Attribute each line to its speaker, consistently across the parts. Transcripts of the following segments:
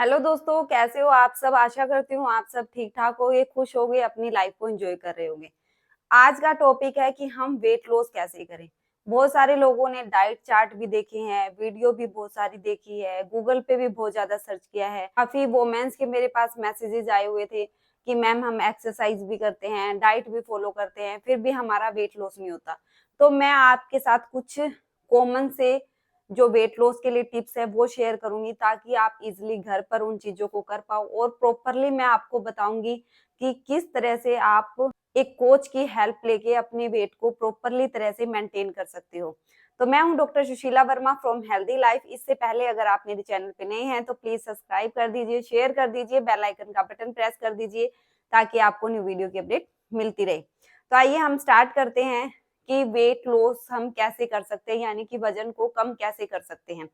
Speaker 1: Hello दोस्तों, कैसे हो आप सब। आशा करती हूँ आप सब ठीक ठाक होगे, खुश होगे, अपनी लाइफ को एंजॉय कर रहे होगे। आज का टॉपिक है कि हम वेट लॉस कैसे करें। बहुत सारे लोगों ने डाइट चार्ट भी देखे हैं, वीडियो भी बहुत सारी देखी है, गूगल पे भी बहुत ज्यादा सर्च किया है। काफी वोमेन्स के मेरे पास मैसेजेस आए हुए थे कि मैम हम एक्सरसाइज भी करते हैं, डाइट भी फॉलो करते हैं, फिर भी हमारा वेट लॉस नहीं होता। तो मैं आपके साथ कुछ कॉमन से जो वेट लॉस के लिए टिप्स है वो शेयर करूंगी, ताकि आप इजिली घर पर उन चीजों को कर पाओ। और प्रॉपरली मैं आपको बताऊंगी कि किस तरह से आप एक कोच की हेल्प लेके अपने वेट को प्रॉपरली तरह से मेंटेन कर सकते हो। तो मैं हूं doctor Sushila Verma from healthy life. इससे पहले अगर आप मेरे चैनल पे नए हैं तो प्लीज सब्सक्राइब कर दीजिए, शेयर कर दीजिए, बेल आइकन का बटन प्रेस कर दीजिए ताकि आपको न्यू वीडियो की अपडेट मिलती रहे। तो आइए हम स्टार्ट करते हैं कि वेट लॉस हम कैसे कर सकते हैं, यानी कि वजन को कम कैसे कर सकते हैं।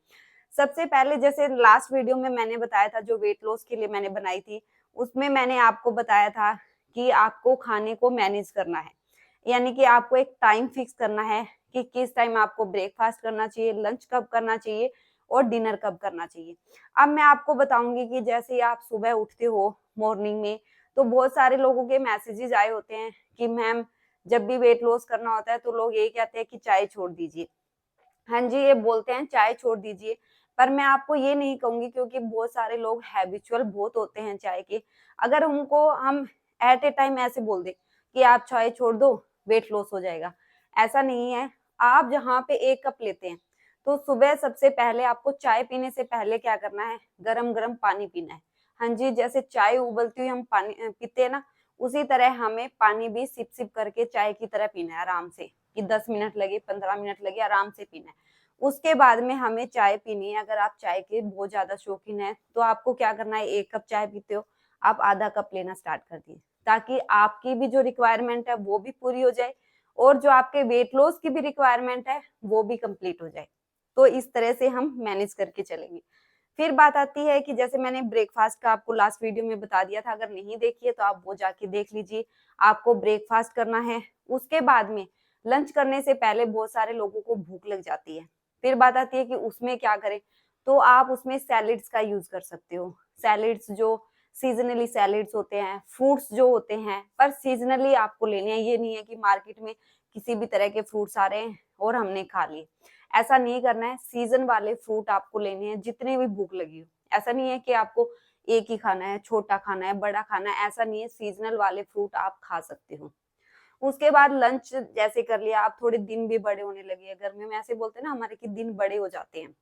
Speaker 1: सबसे पहले जैसे लास्ट वीडियो में मैंने बताया था, जो वेट लॉस के लिए मैंने बनाई थी, उसमें मैंने आपको बताया था कि आपको खाने को मैनेज करना है, यानी कि आपको एक टाइम फिक्स करना है कि किस टाइम आपको ब्रेकफास्ट करना चाहिए, लंच कब करना चाहिए और डिनर कब करना चाहिए। अब मैं आपको बताऊंगी कि जैसे ही आप सुबह उठते हो मॉर्निंग में, तो बहुत सारे लोगों के मैसेजेस आए होते हैं कि मैम जब भी वेट लॉस करना होता है तो लोग यही कहते हैं कि चाय छोड़ दीजिए। हाँ जी, ये बोलते हैं चाय छोड़ दीजिए, पर मैं आपको ये नहीं कहूंगी, क्योंकि बहुत सारे लोग हैबिचुअल बहुत होते हैं चाय के। अगर उनको हम एट ए टाइम ऐसे बोल दें कि आप चाय छोड़ दो, वेट लॉस हो जाएगा, ऐसा नहीं है। आप जहाँ पे 1 कप लेते हैं, तो सुबह सबसे पहले आपको चाय पीने से पहले क्या करना है, गरम गरम पानी पीना है। हाँ जी, जैसे चाय उबलती हुई हम पानी पीते हैं ना, उसी तरह हमें पानी भी सिप सिप करके चाय की तरह पीना है, आराम से, कि 10 मिनट लगे 15 मिनट लगे, आराम से पीना है। उसके बाद में हमें चाय पीनी है। अगर आप चाय के बहुत ज्यादा शौकीन है तो आपको क्या करना है, 1 कप चाय पीते हो, आप आधा कप लेना स्टार्ट कर दिए, ताकि आपकी भी जो रिक्वायरमेंट है वो भी पूरी हो जाए और जो आपके वेट लॉस की भी रिक्वायरमेंट है वो भी कंप्लीट हो जाए। तो इस तरह से हम मैनेज करके चलेंगे। फिर बात आती है कि जैसे मैंने ब्रेकफास्ट का आपको लास्ट वीडियो में बता दिया था, अगर नहीं देखी है तो आप वो जाके देख लीजिए। आपको ब्रेकफास्ट करना है, उसके बाद में लंच करने से पहले बहुत सारे लोगों को भूख लग जाती है। फिर बात आती है कि उसमें क्या करें, तो आप उसमें सैलिड्स का यूज कर सकते हो। सैलिड्स जो सीजनली सैलिड्स होते हैं, फ्रूट्स जो होते हैं, पर सीजनली आपको लेने हैं। ये नहीं है कि मार्केट में किसी भी तरह के फ्रूट्स आ रहे हैं और हमने खा लिए, ऐसा नहीं करना है। सीजन वाले फ्रूट आपको लेने हैं जितने भी भूख लगी हो। ऐसा नहीं है कि आपको एक ही खाना है, छोटा खाना है, बड़ा खाना है, ऐसा नहीं है। सीजनल वाले फ्रूट आप खा सकते हो। उसके बाद लंच जैसे कर लिया, आप थोड़े दिन भी बड़े होने लगे हैं, गर्मी में ऐसे बोलते हैं ना हमारे कि दिन बड़े हो जाते हैं,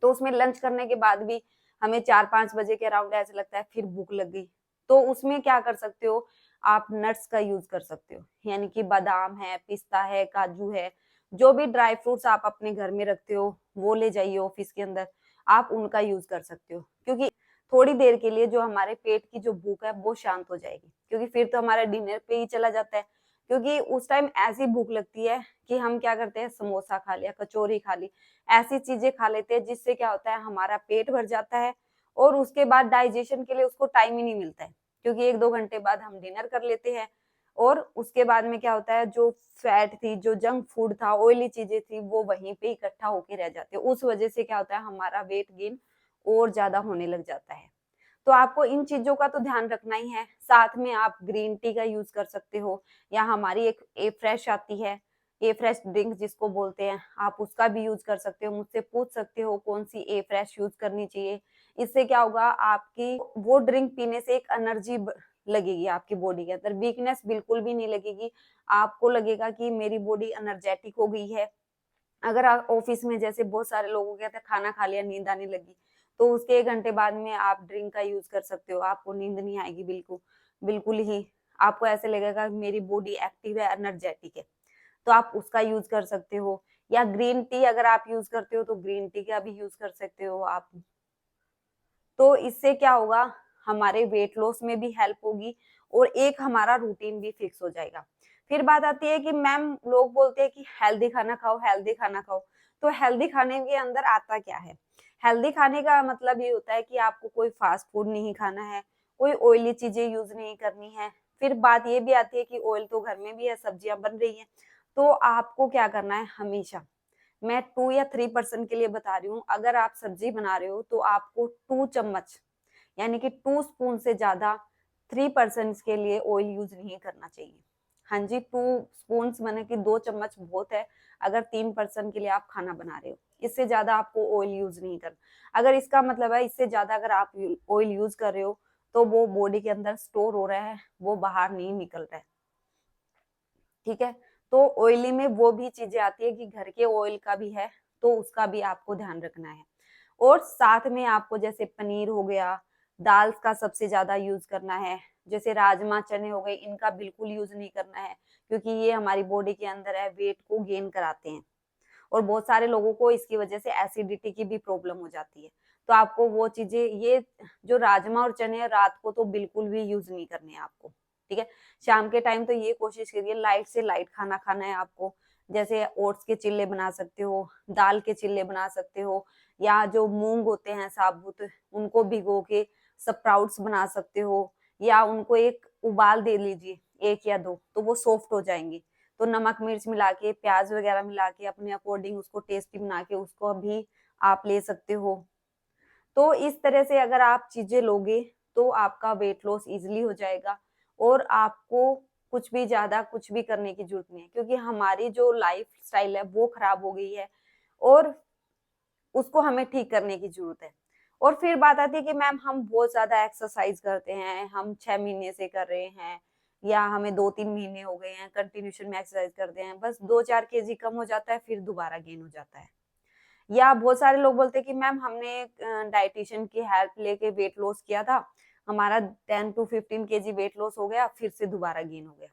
Speaker 1: तो उसमें लंच करने के बाद भी हमें 4-5 बजे के अराउंड ऐसे लगता है फिर भूख लग गई। तो उसमें क्या कर सकते हो, आप नट्स का यूज कर सकते हो, यानी कि बादाम है, पिस्ता है, काजू है, जो भी ड्राई फ्रूट्स आप अपने घर में रखते हो वो ले जाइए ऑफिस के अंदर, आप उनका यूज कर सकते हो। क्योंकि थोड़ी देर के लिए जो हमारे पेट की जो भूख है वो शांत हो जाएगी, क्योंकि फिर तो हमारा डिनर पे ही चला जाता है। क्योंकि उस टाइम ऐसी भूख लगती है कि हम क्या करते हैं, समोसा खा लिया, कचौरी खा ली, ऐसी चीजें खा लेते हैं जिससे क्या होता है, हमारा पेट भर जाता है और उसके बाद डाइजेशन के लिए उसको टाइम ही नहीं मिलता है, क्योंकि 1-2 घंटे बाद हम डिनर कर लेते हैं। और उसके बाद में क्या होता है, जो फैट थी, जो जंक फूड था, ऑयली चीजें थी, वो वहीं पे इकट्ठा होके रह जाती है। उस वजह से क्या होता है, हमारा वेट गेन और ज्यादा होने लग जाता है। तो आपको इन चीजों का तो ध्यान रखना ही है। साथ में आप ग्रीन टी का यूज कर सकते हो, या हमारी एक ए फ्रेश आती है, ए फ्रेश ड्रिंक जिसको बोलते हैं, आप उसका भी यूज कर सकते हो। मुझसे पूछ सकते हो कौन सी ए फ्रेश यूज करनी चाहिए। इससे क्या होगा, आपकी वो ड्रिंक पीने से एक एनर्जी लगेगी आपकी बॉडी के अंदर, वीकनेस बिल्कुल भी नहीं लगेगी। आपको लगेगा कि मेरी बॉडी एनर्जेटिक हो गई है। अगर आप ऑफिस में, जैसे बहुत सारे लोगों के कहते हैं खाना खा लिया नींद आने लगी, तो उसके 1 घंटे बाद में आप ड्रिंक का यूज कर सकते हो, आपको नींद नहीं आएगी बिल्कुल, बिल्कुल ही। आपको ऐसे लगेगा मेरी बॉडी एक्टिव है, एनर्जेटिक है, तो आप उसका यूज कर सकते हो। या ग्रीन टी अगर आप यूज करते हो तो ग्रीन टी का भी यूज कर सकते हो आप। तो इससे क्या होगा, हमारे वेट लॉस में भी हेल्प होगी और एक हमारा रूटीन भी फिक्स हो जाएगा। फिर बात आती है कि मैम लोग बोलते हैं कि हेल्दी खाना खाओ, हेल्दी खाना खाओ। तो हेल्दी खाने के अंदर आता क्या है, हेल्दी खाने का मतलब ये होता है कि आपको कोई फास्ट फूड नहीं खाना है, कोई ऑयली चीजें यूज नहीं करनी है। फिर बात ये भी आती है कि ऑयल तो घर में भी है, सब्जियां बन रही हैं, तो आपको क्या करना है, हमेशा, मैं 2 या 3% के लिए बता रही हूँ, अगर आप सब्जी बना रहे हो तो आपको 2 चम्मच, यानी कि 2 स्पून से ज्यादा 3 पर्सन्स के लिए ऑयल यूज नहीं करना चाहिए। हाँ जी, 2 स्पून माने कि 2 चम्मच बहुत है अगर 3 पर्सन के लिए आप खाना बना रहे हो। इससे ज्यादा आपको ऑयल यूज नहीं करना। अगर इसका मतलब है इससे ज्यादा अगर आप ऑयल यूज कर रहे हो तो वो बॉडी के अंदर स्टोर हो रहा है, वो बाहर नहीं निकल रहा है। ठीक है, तो ऑयली में वो भी चीजें आती है कि घर के ऑयल का भी है, तो उसका भी आपको ध्यान रखना है। और साथ में आपको जैसे पनीर हो गया, दाल का सबसे ज्यादा यूज करना है। जैसे राजमा चने हो गए, इनका बिल्कुल यूज नहीं करना है, क्योंकि ये हमारी बॉडी के अंदर है, वेट को गेन कराते हैं। और बहुत सारे लोगों को इसकी वजह से एसिडिटी की भी प्रॉब्लम हो जाती है। तो आपको वो चीजें, ये जो राजमा और चने हैं, रात को तो बिल्कुल भी यूज नहीं करने हैं आपको। ठीक है, शाम के टाइम तो ये कोशिश करिए लाइट से लाइट खाना खाना है आपको। जैसे ओट्स के चिल्ले बना सकते हो, दाल के चिल्ले बना सकते हो, या जो मूंग होते हैं साबुत, उनको भिगो के स्प्राउट्स बना सकते हो, या उनको एक उबाल दे लीजिए, 1 या 2, तो वो सॉफ्ट हो जाएंगे। तो नमक मिर्च मिला के, प्याज वगैरह मिला के अपने अकॉर्डिंग उसको टेस्टी बना के उसको भी आप ले सकते हो। तो इस तरह से अगर आप चीजें लोगे तो आपका वेट लॉस इजिली हो जाएगा, और आपको कुछ भी करने की जरूरत नहीं है, क्योंकि हमारी जो लाइफ स्टाइल है वो खराब हो गई है, और उसको हमें ठीक करने की जरूरत है। और फिर बात आती है कि मैम हम बहुत ज्यादा एक्सरसाइज करते हैं, हम 6 महीने से कर रहे हैं, या हमें 2-3 महीने हो गए हैं कंटिन्यूशन में एक्सरसाइज करते हैं, बस 2-4 kg कम हो जाता है, फिर दोबारा गेन हो जाता है। या बहुत सारे लोग बोलते हैं कि मैम हमने डाइटिशियन की हेल्प लेके वेट लॉस किया था, हमारा 10 to 15 kg वेट लॉस हो गया, फिर से दोबारा गेन हो गया,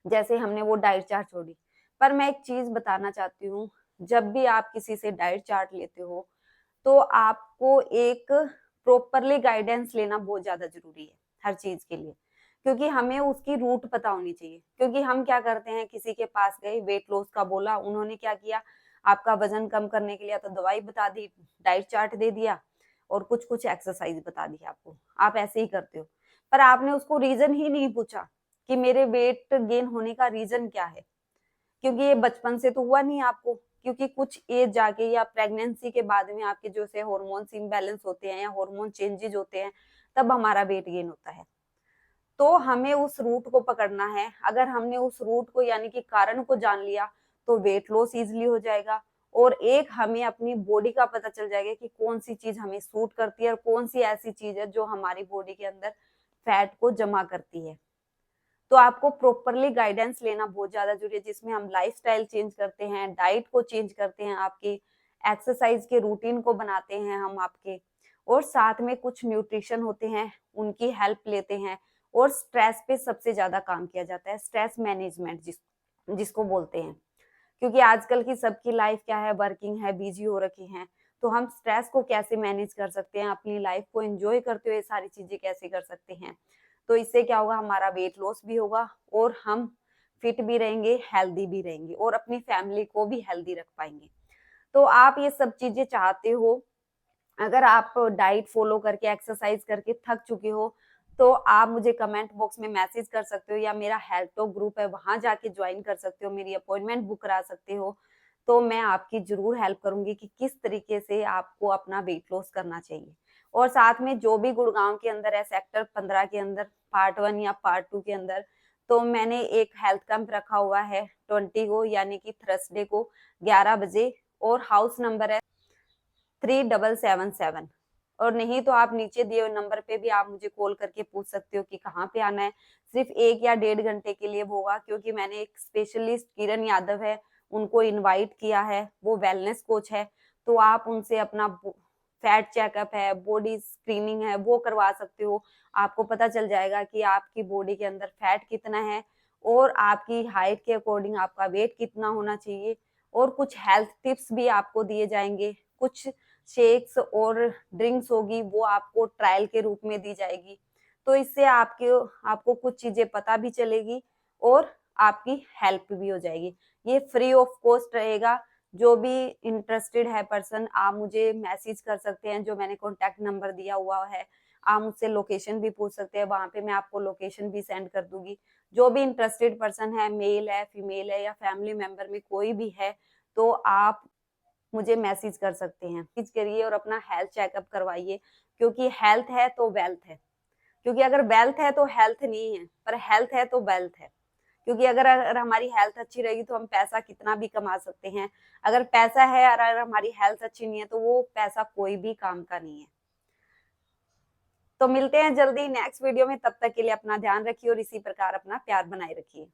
Speaker 1: जैसे हमने वो डाइट चार्ट छोड़ी। पर मैं एक चीज बताना चाहती हूँ, जब भी आप किसी से डाइट चार्ट लेते हो तो आपको एक प्रॉपरली गाइडेंस लेना बहुत ज्यादा जरूरी है हर चीज के लिए, क्योंकि हमें उसकी रूट पता होनी चाहिए। क्योंकि हम क्या करते हैं, किसी के पास गए, वेट लॉस का बोला, उन्होंने क्या किया, आपका वजन कम करने के लिए तो दवाई बता दी, डाइट चार्ट दे दिया, और कुछ कुछ एक्सरसाइज बता दी आपको, आप ऐसे ही करते हो। पर आपने उसको रीजन ही नहीं पूछा कि मेरे वेट गेन होने का रीजन क्या है, क्योंकि ये बचपन से तो हुआ नहीं आपको, क्योंकि कुछ एज जाके या प्रेगनेंसी के बाद में आपके जो से हॉर्मोन्स इम्बैलेंस होते हैं या हॉर्मोन चेंजेस होते हैं, तब हमारा वेट गेन होता है। तो हमें उस रूट को पकड़ना है। अगर हमने उस रूट को यानी कि कारण को जान लिया तो वेट लॉस इजिली हो जाएगा, और एक हमें अपनी बॉडी का पता चल जाएगा कि कौन सी चीज हमें सूट करती है और कौन सी ऐसी चीज है जो हमारी बॉडी के अंदर फैट को जमा करती है। तो आपको प्रॉपरली गाइडेंस लेना बहुत ज्यादा जरूरी है, जिसमें हम लाइफस्टाइल चेंज करते हैं, डाइट को चेंज करते हैं, आपके एक्सरसाइज के रूटीन को बनाते हैं हम आपके, और साथ में कुछ न्यूट्रिशन होते हैं उनकी हेल्प लेते हैं। और स्ट्रेस पे सबसे ज्यादा काम किया जाता है, स्ट्रेस मैनेजमेंट जिसको बोलते हैं, क्योंकि आजकल की सबकी लाइफ क्या है, वर्किंग है, बिजी हो रखी है। तो हम स्ट्रेस को कैसे मैनेज कर सकते हैं, अपनी लाइफ को एंजॉय करते हुए सारी चीजें कैसे कर सकते हैं। तो इससे क्या होगा, हमारा वेट लॉस भी होगा, और हम फिट भी रहेंगे, हेल्दी भी रहेंगे, और अपनी फैमिली को भी हेल्दी रख पाएंगे। तो आप ये सब चीजें चाहते हो, अगर आप डाइट फॉलो करके एक्सरसाइज करके थक चुके हो, तो आप मुझे कमेंट बॉक्स में मैसेज कर सकते हो, या मेरा हेल्थ टॉक ग्रुप है वहां जाके ज्वाइन कर सकते हो, मेरी अपॉइंटमेंट बुक करा सकते हो। तो मैं आपकी जरूर हेल्प करूंगी कि किस तरीके से आपको अपना वेट लॉस करना चाहिए। और साथ में जो भी गुड़गांव के अंदर है, सेक्टर 15 के अंदर, पार्ट 1 या पार्ट 2 के अंदर, तो मैंने एक हेल्थ कैंप रखा हुआ है 20 को, यानी कि थर्सडे को 11 बजे, और हाउस नंबर है 3777। और नहीं तो आप नीचे दिए हुए नंबर पे भी आप मुझे कॉल करके पूछ सकते हो कि कहाँ पे आना है। सिर्फ 1 या 1.5 घंटे के लिए होगा, क्योंकि मैंने एक स्पेशलिस्ट किरण यादव है उनको इनवाइट किया है, वो वेलनेस कोच है। तो आप उनसे अपना फैट चेकअप है, बॉडी स्क्रीनिंग है, वो करवा सकते हो। आपको पता चल जाएगा कि आपकी बॉडी के अंदर फैट कितना है, और आपकी हाइट के अकॉर्डिंग आपका वेट कितना होना चाहिए। और कुछ हेल्थ टिप्स भी आपको दिए जाएंगे, कुछ शेक्स और ड्रिंक्स होगी, वो आपको ट्रायल के रूप में दी जाएगी। तो इससे आपको कुछ चीजें पता भी चलेगी, और आपकी हेल्प भी हो जाएगी। ये फ्री ऑफ कॉस्ट रहेगा। जो भी इंटरेस्टेड है पर्सन, आप मुझे मैसेज कर सकते हैं, जो मैंने कॉन्टेक्ट नंबर दिया हुआ है। आप मुझसे लोकेशन भी पूछ सकते हैं, वहां पे मैं आपको लोकेशन भी सेंड कर दूंगी। जो भी इंटरेस्टेड पर्सन है, मेल है, फीमेल है, या फैमिली मेंबर में कोई भी है, तो आप मुझे मैसेज कर सकते हैं। मैसेज करिए और अपना हेल्थ चेकअप करवाइए। क्योंकि हेल्थ है तो वेल्थ है, क्योंकि अगर वेल्थ है तो हेल्थ नहीं है, पर हेल्थ है तो वेल्थ है। क्योंकि अगर हमारी हेल्थ अच्छी रहेगी तो हम पैसा कितना भी कमा सकते हैं। अगर पैसा है और अगर हमारी हेल्थ अच्छी नहीं है तो वो पैसा कोई भी काम का नहीं है। तो मिलते हैं जल्दी नेक्स्ट वीडियो में, तब तक के लिए अपना ध्यान रखिए और इसी प्रकार अपना प्यार बनाए रखिए।